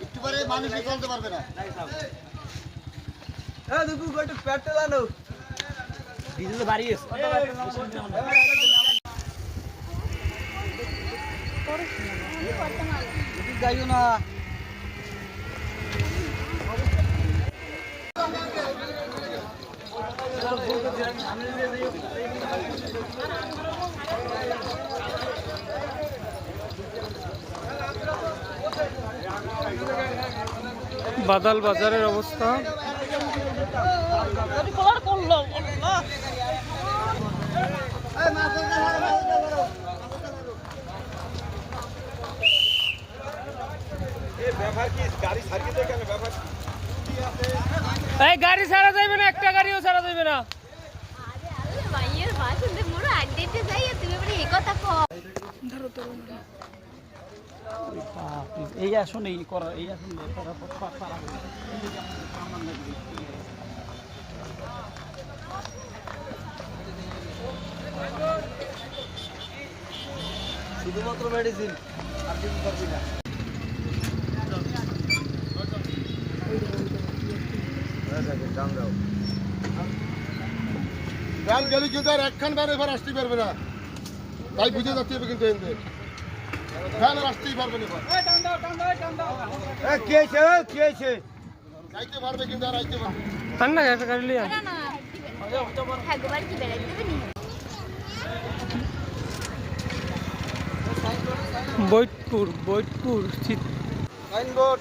একটু পরে মানুষ চলতে পারবে না। পেট্রোল আনো, ডিজেল বাড়ি যাইও না। বাদাল বাজারের অবস্থা। এই গাড়ি ছাড়া যাবে না, একটা গাড়িও ছাড়া যাবে না। এই আসুন, এই করা, এই আসুন শুধুমাত্র মেডিসিন, আর কিছু পারবি না। গান গেলে কিন্তু আর একখান গান এবার আসতেই পারবে না, তাই বুঝে যাচ্ছে কিন্তু গান আর আসতেই পারবে না। কি হয়েছে যাইতে পারবে কিন্তু আর আইতে পারবে ঠান্ডা একটা গাড়ি লিয়া বৈটপুর সাইনবোর্ড।